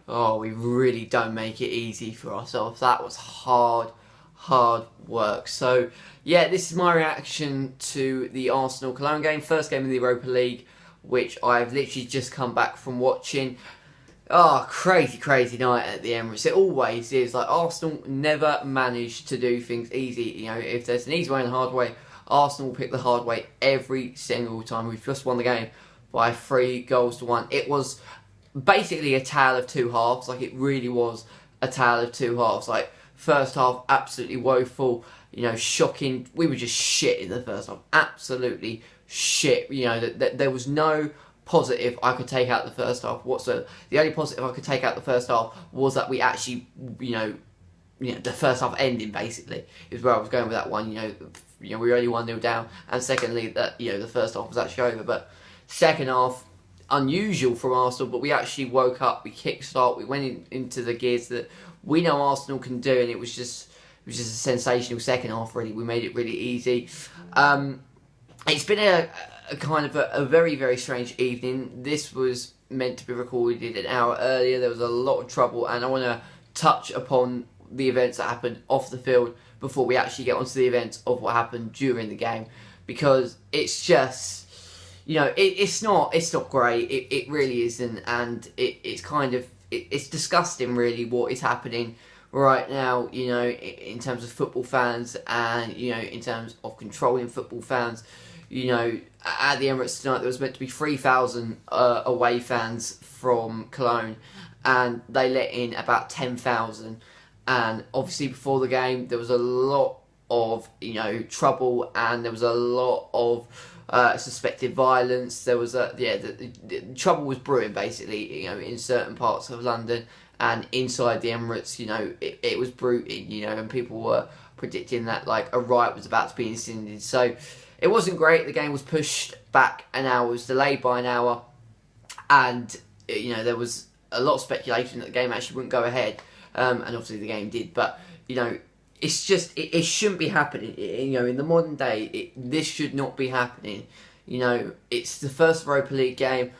oh, we really don't make it easy for ourselves. That was hard work. So, yeah, this is my reaction to the Arsenal-Cologne game. First game of the Europa League, which I've literally just come back from watching. Oh, crazy night at the Emirates. It always is. Like, Arsenal never manage to do things easy. You know, if there's an easy way and a hard way, Arsenal will pick the hard way every single time. We've just won the game by 3-1. It was basically a tale of two halves. Like, it really was a tale of two halves. Like, first half, absolutely woeful. You know, shocking. We were just shit in the first half. Absolutely shit. You know, there was no positive I could take out the first half whatsoever. The only positive I could take out the first half was that we actually, you know, the first half ending basically is where I was going with that one. You know, we were only 1-0 down, and secondly that, you know, the first half was actually over. But second half, unusual from Arsenal, but we actually woke up, we kickstart, we went into the gears that we know Arsenal can do, and it was just a sensational second half. Really, we made it really easy. It's been a kind of a very strange evening. This was meant to be recorded an hour earlier. There was a lot of trouble, and I want to touch upon the events that happened off the field before we actually get onto the events of what happened during the game, because it's just, you know, it's not great. It really isn't, and it's kind of it's disgusting really what is happening right now, you know, in terms of football fans, and, you know, in terms of controlling football fans. You know, at the Emirates tonight there was meant to be 3,000 away fans from Cologne, and they let in about 10,000. And obviously before the game there was a lot of, you know, trouble, and there was a lot of suspected violence. There was the trouble was brewing basically, you know, in certain parts of London and inside the Emirates. You know, it was brewing, you know, and people were predicting that like a riot was about to be incited. So it wasn't great. The game was pushed back an hour, was delayed by an hour, and, you know, there was a lot of speculation that the game actually wouldn't go ahead, and obviously the game did. But, you know, it's just, it shouldn't be happening. You know, in the modern day, this should not be happening. You know, it's the first Europa League game.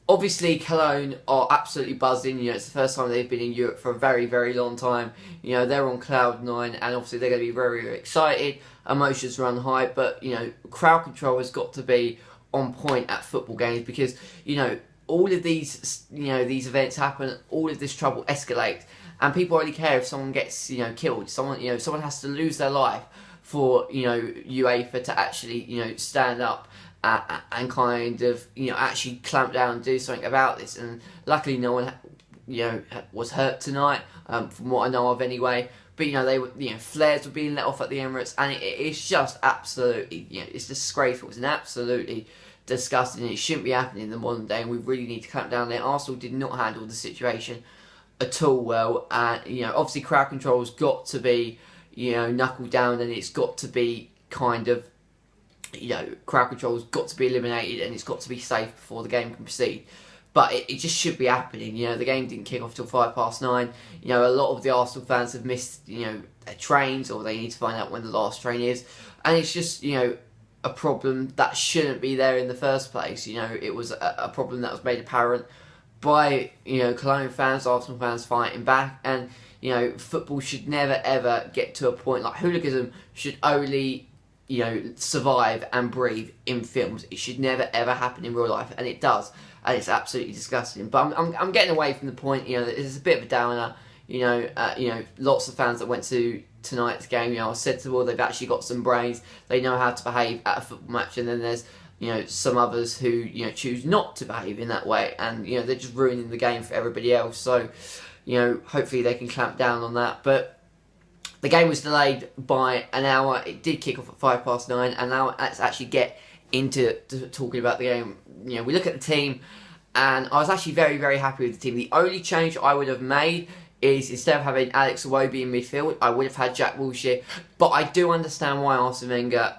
Obviously, Cologne are absolutely buzzing. You know, it's the first time they've been in Europe for a very long time. You know, they're on cloud 9, and obviously they're going to be very excited. Emotions run high, but, you know, crowd control has got to be on point at football games, because, you know, all of these, you know, these events happen, all of this trouble escalates, and people only care if someone gets, you know, killed. Someone has to lose their life for, you know, UEFA to actually, you know, stand up and kind of, you know, actually clamp down and do something about this. And luckily no one, you know, was hurt tonight, from what I know of anyway. But, you know, they were, you know, flares were being let off at the Emirates, and it's just absolutely, you know, it's disgraceful. It's an absolutely disgusting, and it shouldn't be happening in the modern day, and we really need to clamp down there. Arsenal did not handle the situation at all well, and, you know, obviously crowd control has got to be, you know, knuckled down, and it's got to be kind of, you know, crowd control has got to be eliminated, and it's got to be safe before the game can proceed. But it just should be happening. You know, the game didn't kick off till 9:05. You know, a lot of the Arsenal fans have missed, you know, their trains, or they need to find out when the last train is. And it's just, you know, a problem that shouldn't be there in the first place. You know, it was a problem that was made apparent by, you know, Cologne fans, Arsenal fans fighting back. And, you know, football should never ever get to a point like hooliganism should only, you know, survive and breathe in films. It should never ever happen in real life, and it does. And it's absolutely disgusting. But I'm getting away from the point. You know, it's a bit of a downer. You know, lots of fans that went to tonight's game, you know, are sensible. They've actually got some brains. They know how to behave at a football match. And then there's, you know, some others who, you know, choose not to behave in that way, and, you know, they're just ruining the game for everybody else. So, you know, hopefully they can clamp down on that. But the game was delayed by an hour. It did kick off at 9:05, and now let's actually get into talking about the game. You know, we look at the team, and I was actually very happy with the team. The only change I would have made is, instead of having Alex Iwobi in midfield, I would have had Jack Wilshere. But I do understand why Arsene Wenger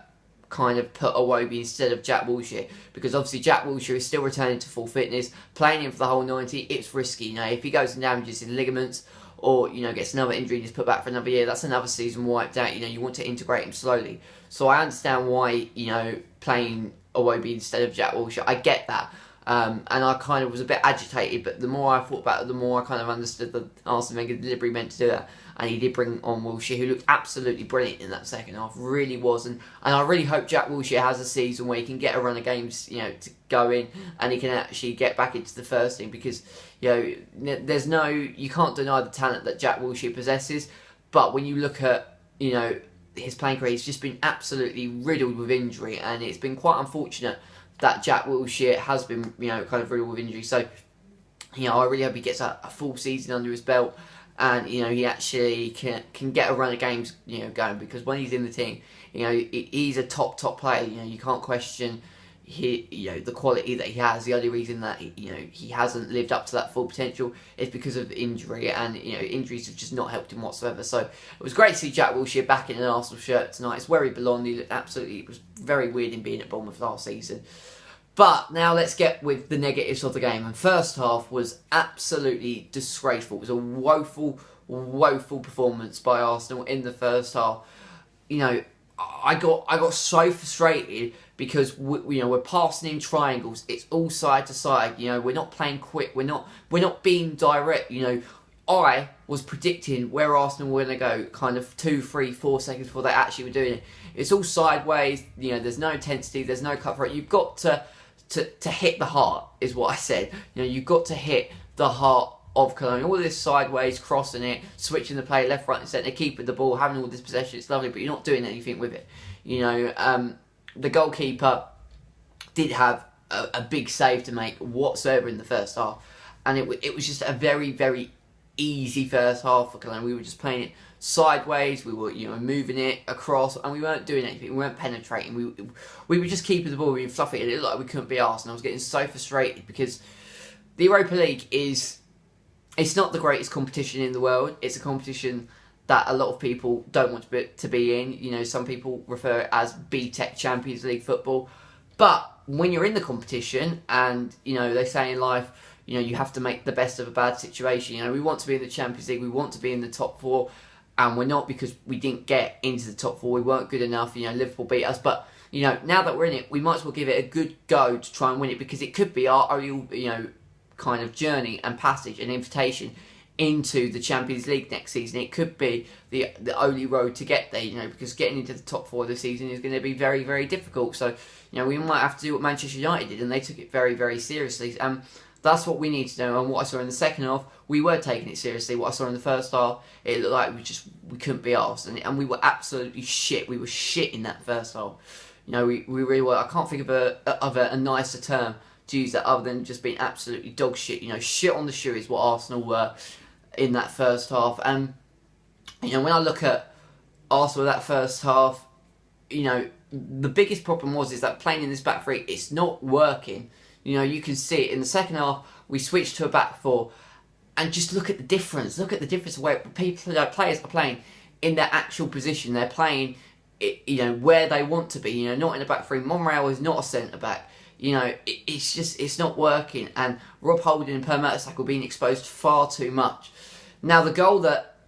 kind of put Iwobi instead of Jack Wilshere, because obviously Jack Wilshere is still returning to full fitness, playing him for the whole 90. It's risky. You know, if he goes and damages his ligaments, or, you know, gets another injury and is put back for another year, that's another season wiped out. You know, you want to integrate him slowly. So I understand why, you know, playing Iwobi instead of Jack Wilshere. I get that. And I kind of was a bit agitated, but the more I thought about it, the more I kind of understood that Arsene Wenger deliberately meant to do that. And he did bring on Wilshere, who looked absolutely brilliant in that second half, really was. And I really hope Jack Wilshere has a season where he can get a run of games, to go in, and he can actually get back into the first team, because, you can't deny the talent that Jack Wilshere possesses. But when you look at, his playing career, he's just been absolutely riddled with injury, and it's been quite unfortunate that Jack Wilshere has been, kind of riddled with injury. So, I really hope he gets a full season under his belt, and he actually can get a run of games, going, because when he's in the team, he's a top player. You can't question the quality that he has. The only reason that he hasn't lived up to that full potential is because of injury, and injuries have just not helped him whatsoever. So it was great to see Jack Wilshere back in an Arsenal shirt tonight. It's where he belonged. He looked absolutely, it was very weird in being at Bournemouth last season. But now let's get with the negatives of the game. And first half was absolutely disgraceful. It was a woeful performance by Arsenal in the first half. I got so frustrated because we're passing in triangles. It's all side to side. We're not playing quick. We're not being direct. I was predicting where Arsenal were going to go kind of 2, 3, 4 seconds before they actually were doing it. It's all sideways. There's no intensity. There's no cut for it. You've got to hit the heart, is what I said. You've got to hit the heart of Cologne. All this sideways, crossing it, switching the play left, right and centre, keeping the ball, having all this possession, it's lovely, but you're not doing anything with it. The goalkeeper did have a big save to make whatsoever in the first half, and it was just a very, very easy first half for Cologne. We were just playing it sideways, we were moving it across, and we weren't doing anything, we weren't penetrating, we were just keeping the ball, we were fluffing it. It looked like we couldn't be arsed, and I was getting so frustrated because the Europa League it's not the greatest competition in the world. It's a competition that a lot of people don't want to be in. Some people refer it as B-Tech Champions League football. But when you're in the competition, and, they say in life, you have to make the best of a bad situation. We want to be in the Champions League. We want to be in the top 4. And we're not, because we didn't get into the top 4. We weren't good enough. Liverpool beat us. But, now that we're in it, we might as well give it a good go to try and win it, because it could be our only, kind of journey and passage and invitation into the Champions League next season. It could be the only road to get there, because getting into the top 4 this season is going to be very, very difficult. So, we might have to do what Manchester United did, and they took it very, very seriously. That's what we need to do. And what I saw in the second half, we were taking it seriously. What I saw in the first half, it looked like we couldn't be arsed, and we were absolutely shit. We were shit in that first half. We really were. I can't think of a nicer term to use that other than just being absolutely dog shit. Shit on the shoe is what Arsenal were in that first half. And when I look at Arsenal that first half, the biggest problem is that playing in this back three, it's not working. You can see it in the second half. We switched to a back 4, and just look at the difference. Look at the difference where players are playing in their actual position. They're playing, where they want to be. Not in a back 3. Monreal is not a centre back. It's not working, and Rob Holding and Per Mertesacker were being exposed far too much. Now, the goal that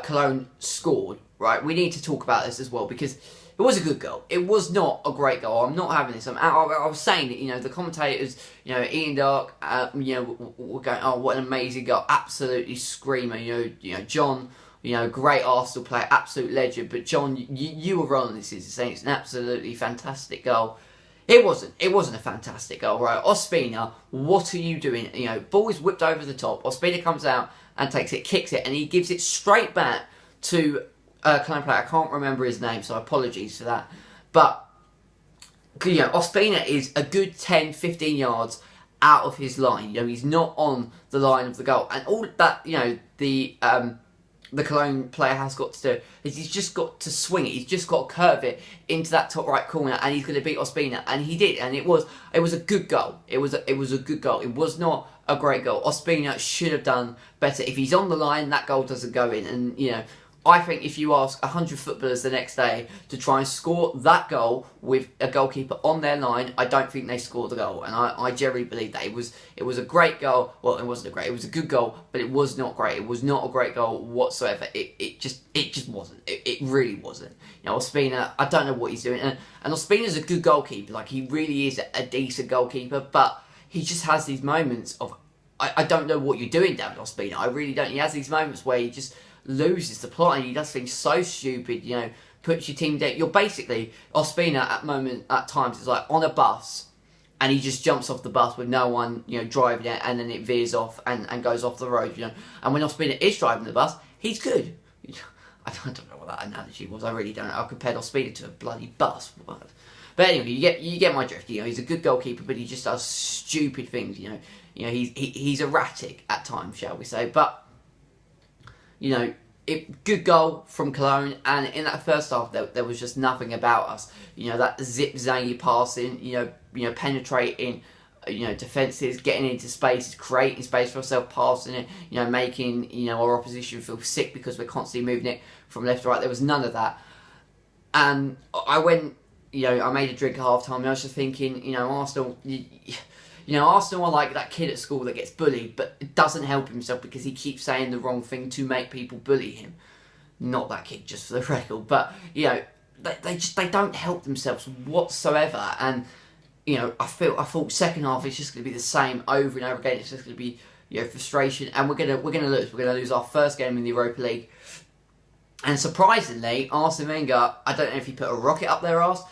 Cologne scored, right, we need to talk about this as well, because it was a good goal. It was not a great goal. I'm not having this. I was saying that, the commentators, Ian Dark, were going, oh, what an amazing goal, absolutely screamer. John, great Arsenal player, absolute legend. But John, you were wrong on this. Saying it's an absolutely fantastic goal. It wasn't. It wasn't a fantastic goal, right? Ospina, what are you doing? Ball is whipped over the top. Ospina comes out and takes it, kicks it, and he gives it straight back to a Cologne player. I can't remember his name, so apologies for that. But, Ospina is a good 10, 15 yards out of his line. He's not on the line of the goal. And all that, the Cologne player has got to do is he's just got to swing it. He's just got to curve it into that top right corner, and he's going to beat Ospina, and he did. And it was a good goal. It was a good goal. It was not a great goal. Ospina should have done better. If he's on the line, that goal doesn't go in. And I think if you ask 100 footballers the next day to try and score that goal with a goalkeeper on their line, I don't think they scored the goal. And I generally believe that. It was a great goal. Well, it wasn't a great. It was a good goal, but it was not great. It was not a great goal whatsoever. It just wasn't. It really wasn't. Ospina, I don't know what he's doing. And Ospina's a good goalkeeper. Like, he really is a decent goalkeeper, but he just has these moments of, I don't know what you're doing, David Ospina. I really don't. He has these moments where he just loses the plot and he does things so stupid, you know, puts your team down. You're basically, Ospina at times is like on a bus and he just jumps off the bus with no one, you know, driving it, and then it veers off and goes off the road, you know. And when Ospina is driving the bus, he's good. I don't know what that analogy was. I really don't. I compared Ospina to a bloody bus. But anyway, you get my drift. You know, he's a good goalkeeper, but he just does stupid things. You know, he's erratic at times, shall we say? But you know, good goal from Cologne, and in that first half, there was just nothing about us. You know, that zip-zangy passing. You know, penetrating. You know, defences, getting into spaces, creating space for ourselves, passing it. You know, making our opposition feel sick because we're constantly moving it from left to right. There was none of that, and I went. You know, I made a drink at half time and I was just thinking, you know, Arsenal, Arsenal are like that kid at school that gets bullied but doesn't help himself because he keeps saying the wrong thing to make people bully him. Not that kid, just for the record, but, you know, they don't help themselves whatsoever. And, you know, I thought second half is just going to be the same over and over again. It's just going to be, you know, frustration, and we're going to lose. We're going to lose our first game in the Europa League. And surprisingly, Arsene Wenger, I don't know if he put a rocket up their arse,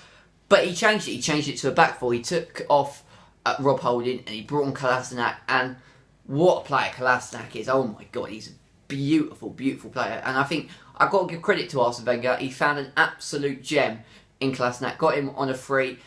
but he changed it. He changed it to a back four. He took off Rob Holding and he brought on Kolasinac. And what a player Kolasinac is. Oh my God, he's a beautiful, beautiful player. And I think I've got to give credit to Arsene Wenger. He found an absolute gem in Kolasinac. Got him on a free.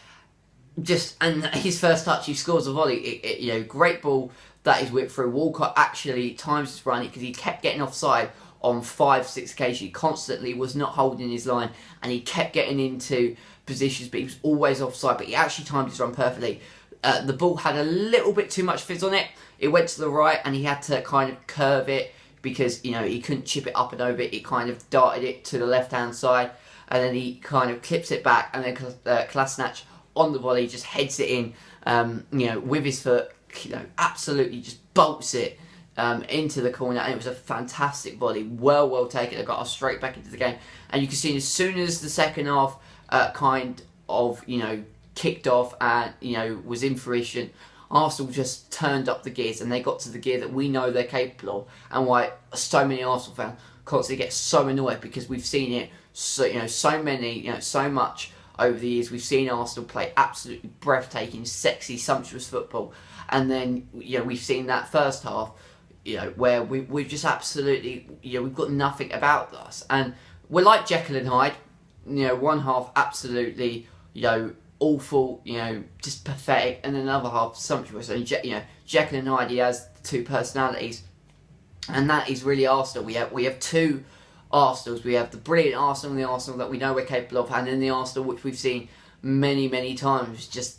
And his first touch, he scores a volley. You know, great ball that is whipped through. Walcott actually times his run because he kept getting offside on 5-6 occasions. He constantly was not holding his line and he kept getting into positions, but he was always offside. But he actually timed his run perfectly. The ball had a little bit too much fizz on it. It went to the right and he had to kind of curve it because, you know, he couldn't chip it up and over. It kind of darted it to the left hand side and then he kind of clips it back, and then Kolasinac on the volley just heads it in, you know, with his foot, you know, absolutely just bolts it into the corner, and it was a fantastic volley, well taken. It got us straight back into the game, and you can see as soon as the second half kind of, you know, kicked off and, you know, was in fruition, Arsenal just turned up the gears and they got to the gear that we know they're capable of, and why so many Arsenal fans constantly get so annoyed, because we've seen it so much over the years. We've seen Arsenal play absolutely breathtaking, sexy, sumptuous football, and then, you know, we've seen that first half, you know, where we've just absolutely, you know, we've got nothing about us, and we're like Jekyll and Hyde. You know, one half absolutely, you know, awful, you know, just pathetic, and then another half sumptuous. And you know, Jekyll and Hyde, he has two personalities, and that is really Arsenal. We have two Arsenals. We have the brilliant Arsenal and the Arsenal that we know we're capable of, and then the Arsenal which we've seen many times. Just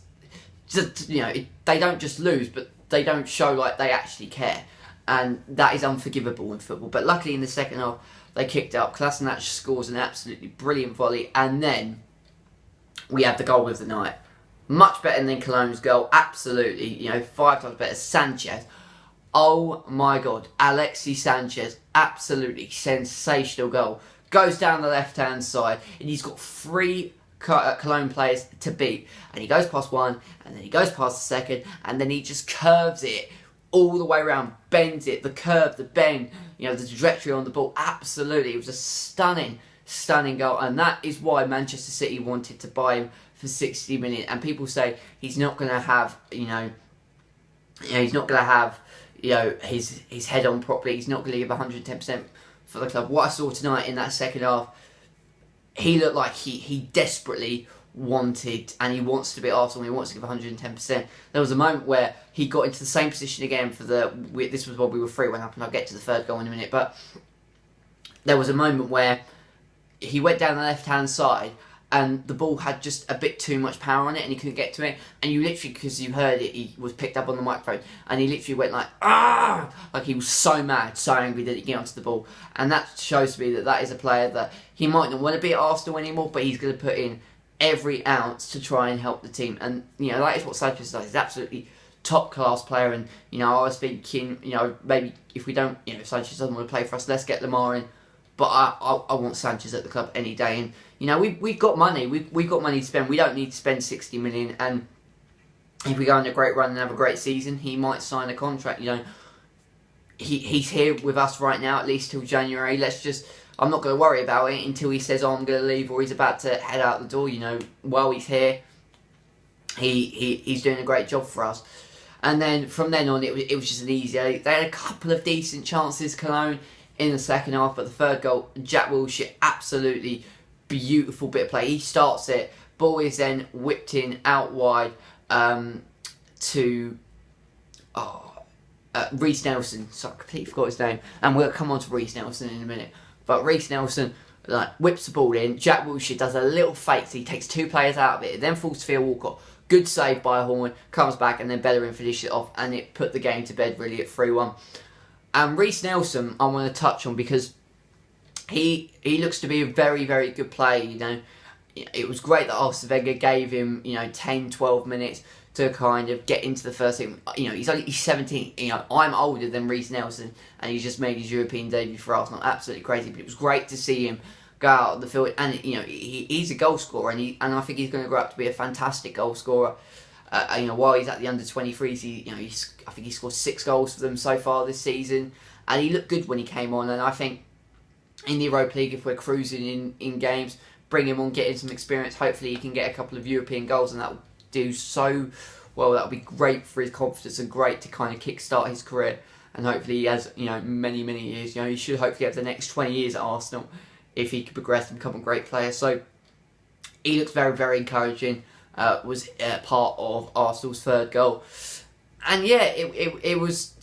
you know, they don't just lose, but they don't show like they actually care. And that is unforgivable in football. But luckily in the second half, they kicked up. Kolasinac scores an absolutely brilliant volley. And then we have the goal of the night. Much better than Cologne's goal. Absolutely, you know, 5 times better. Sanchez. Oh my God. Alexis Sanchez. Absolutely sensational goal. Goes down the left-hand side. And he's got 3 Cologne players to beat. And he goes past one. And then he goes past the second. And then he just curves it all the way around, bends it, the curve, the bend, you know, the trajectory on the ball. Absolutely, it was a stunning goal, and that is why Manchester City wanted to buy him for 60 million. And people say he's not going to have, he's not going to have, his head on properly. He's not going to give 110% for the club. What I saw tonight in that second half, he looked like he desperately wanted, and he wants to be Arsenal, he wants to give 110%. There was a moment where he got into the same position again for this was when we were 3-1 up, and I'll get to the third goal in a minute, but there was a moment where he went down the left-hand side and the ball had just a bit too much power on it and he couldn't get to it, and you literally, because you heard it, he was picked up on the microphone and he literally went like, ah! Like he was so mad, so angry that he got onto the ball. And that shows to me that is a player that he might not want to be at Arsenal anymore, but he's going to put in every ounce to try and help the team. And, that is what Sanchez does. He's absolutely top-class player. And, I was thinking, maybe if we don't, Sanchez doesn't want to play for us, let's get Lamar in. But I want Sanchez at the club any day. And, we've got money. We've got money to spend. We don't need to spend 60 million. And, if we go on a great run and have a great season, he might sign a contract. You know, he's here with us right now, at least till January. I'm not going to worry about it until he says, "Oh, I'm going to leave," or he's about to head out the door. You know, while he's here, he's doing a great job for us. And then from then on, it was just an easy. They had a couple of decent chances, Cologne, in the second half, but the third goal, Jack Wilshere, absolutely beautiful bit of play. He starts it, ball is then whipped in out wide to Reece Nelson. So I completely forgot his name, and we'll come on to Reece Nelson in a minute. But Reece Nelson whips the ball in. Jack Wilshere does a little fake, so he takes two players out of it. It then falls to Theo Walcott. Good save by Horn, comes back, and then Bellerin finishes it off, and it put the game to bed really at 3-1. And Reece Nelson, I want to touch on because he looks to be a very, very good player. You know, it was great that Arsene Wenger gave him 10, 12 minutes to kind of get into the first team. You know, he's 17. You know, I'm older than Reece Nelson, and he's just made his European debut for Arsenal. Absolutely crazy, but it was great to see him go out on the field, and he's a goal scorer, and I think he's going to grow up to be a fantastic goal scorer. While he's at the under 23s, I think he scored 6 goals for them so far this season, and he looked good when he came on. And I think in the Europa League, if we're cruising in games, bring him on, get him some experience. Hopefully, he can get a couple of European goals, and that will do so well. That will be great for his confidence and great to kind of kickstart his career. And hopefully, he has many, many years. He should hopefully have the next 20 years at Arsenal if he could progress and become a great player. So he looks very, very encouraging. Was part of Arsenal's third goal. And yeah, it was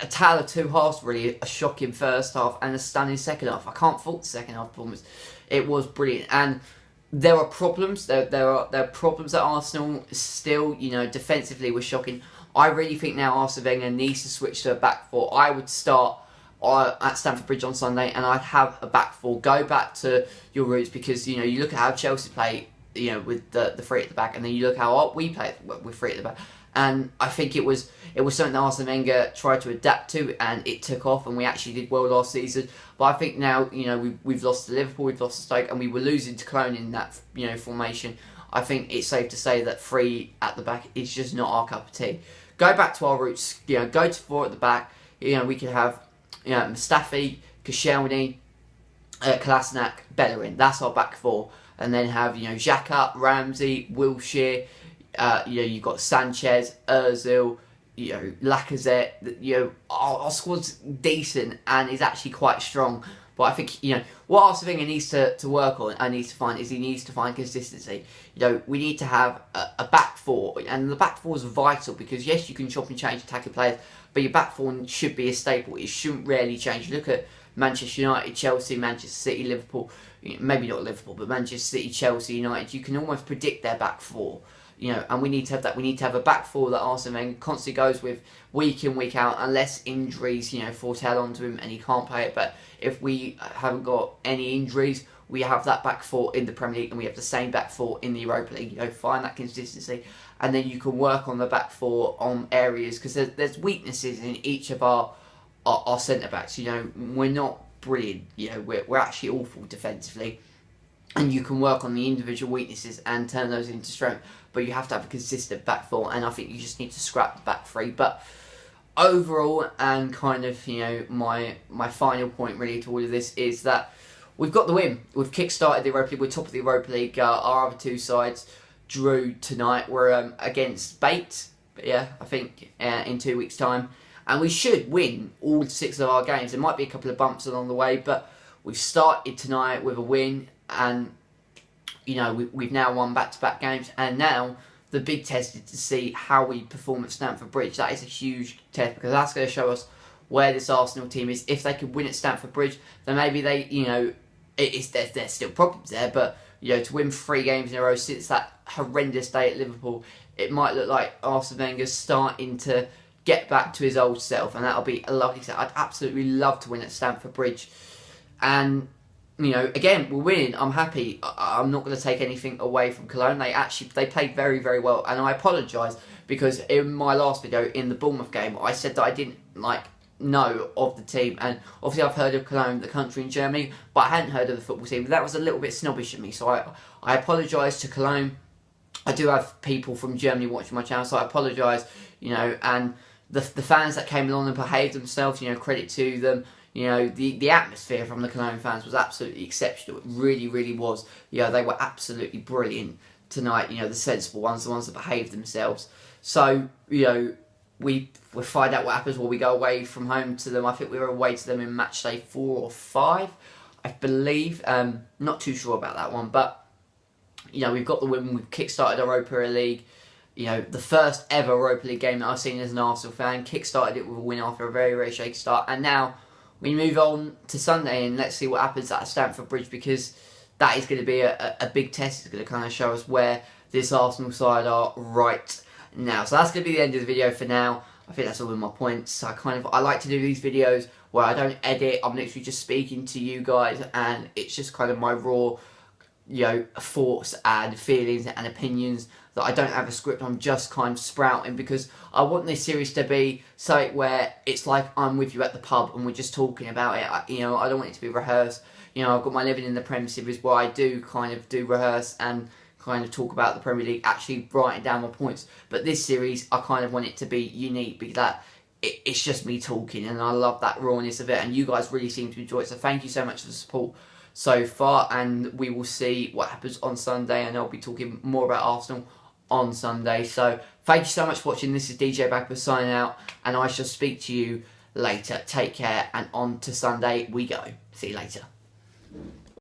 a tale of two halves, really. A shocking first half and a stunning second half. I can't fault the second half performance. It was brilliant. And there are problems. There are problems at Arsenal still. Defensively was shocking. I really think now Arsene Wenger needs to switch to a back four. I would start at Stamford Bridge on Sunday, and I'd have a back four. Go back to your roots, because you look at how Chelsea play, with the three at the back, and then you look how we play with three at the back. And I think it was something that Arsene Wenger tried to adapt to, and it took off, and we actually did well last season. But I think now, we've lost to Liverpool, we've lost to Stoke, and we were losing to Cologne in that formation. I think it's safe to say that three at the back is just not our cup of tea. Go back to our roots. Go to 4 at the back. We could have Mustafi, Koscielny, Kolasinac, Bellerin. That's our back four. And then have Xhaka, Ramsey, Wilshere. You've got Sanchez, Özil, Lacazette. Our squad's decent and is actually quite strong. But I think what Arsene Wenger needs to work on and needs to find is he needs to find consistency. We need to have a back four, and the back four is vital, because yes, you can chop and change attacking players, but your back four should be a staple. It shouldn't really change. Look at Manchester United, Chelsea, Manchester City, Liverpool. Maybe not Liverpool, but Manchester City, Chelsea, United. You can almost predict their back four. And we need to have that. We need to have a back four that Arsene Wenger constantly goes with week in, week out, unless injuries, foretell onto him and he can't play it. But if we haven't got any injuries, we have that back four in the Premier League, and we have the same back four in the Europa League. Find that consistency, and then you can work on the back four on areas, because there's weaknesses in each of our centre backs. We're not brilliant. We're actually awful defensively, and you can work on the individual weaknesses and turn those into strength. But you have to have a consistent back four, and I think you just need to scrap the back three. But overall, and kind of my final point really to all of this is that we've got the win. We've kick-started the Europa League. We're top of the Europa League. Our other two sides drew tonight. We're against Bate, I think, in 2 weeks' time. And we should win all 6 of our games. There might be a couple of bumps along the way, but we've started tonight with a win, and we've now won back-to-back games, and now the big test is to see how we perform at Stamford Bridge. That is a huge test, because that's going to show us where this Arsenal team is. If they could win at Stamford Bridge, then maybe they, there's still problems there, but to win 3 games in a row since that horrendous day at Liverpool, it might look like Arsene Wenger's starting to get back to his old self, and that'll be a lovely set. I'd absolutely love to win at Stamford Bridge, and again, we're winning. I'm happy. I'm not going to take anything away from Cologne. They played very, very well, and I apologise, because in my last video in the Bournemouth game, I said that I didn't know of the team, and obviously I've heard of Cologne, the country in Germany, but I hadn't heard of the football team. That was a little bit snobbish of me, so I apologise to Cologne. I do have people from Germany watching my channel, so I apologise, you know, and the fans that came along and behaved themselves, you know, credit to them. You know, the atmosphere from the Cologne fans was absolutely exceptional. It really, really was. You know, they were absolutely brilliant tonight. You know, the sensible ones, the ones that behaved themselves. So, you know, we'll find out what happens when we go away from home to them. I think we were away to them in match day 4 or 5, I believe. Not too sure about that one, but you know, we've got the win. We've kick-started Europa League. You know, the first ever Europa League game that I've seen as an Arsenal fan. Kick-started it with a win after a very, very shaky start. And now we move on to Sunday, and let's see what happens at Stamford Bridge, because that is going to be a big test. It's going to kind of show us where this Arsenal side are right now. So that's going to be the end of the video for now. I think that's all of my points. I like to do these videos where I don't edit. I'm literally just speaking to you guys, and it's just kind of my raw, you know, thoughts and feelings and opinions, that I don't have a script. I'm just kind of sprouting, because I want this series to be something where it's like I'm with you at the pub and we're just talking about it. You know, I don't want it to be rehearsed. You know, I've got my Living in the Prem series where I do kind of rehearse and kind of talk about the Premier League, actually writing down my points. But this series, I kind of want it to be unique, because it's just me talking, and I love that rawness of it, and you guys really seem to enjoy it. So thank you so much for the support so far, and we will see what happens on Sunday, and I'll be talking more about Arsenal on Sunday. So thank you so much for watching. This is DJ Bagpuss signing out, and I shall speak to you later. Take care, and on to Sunday we go. See you later.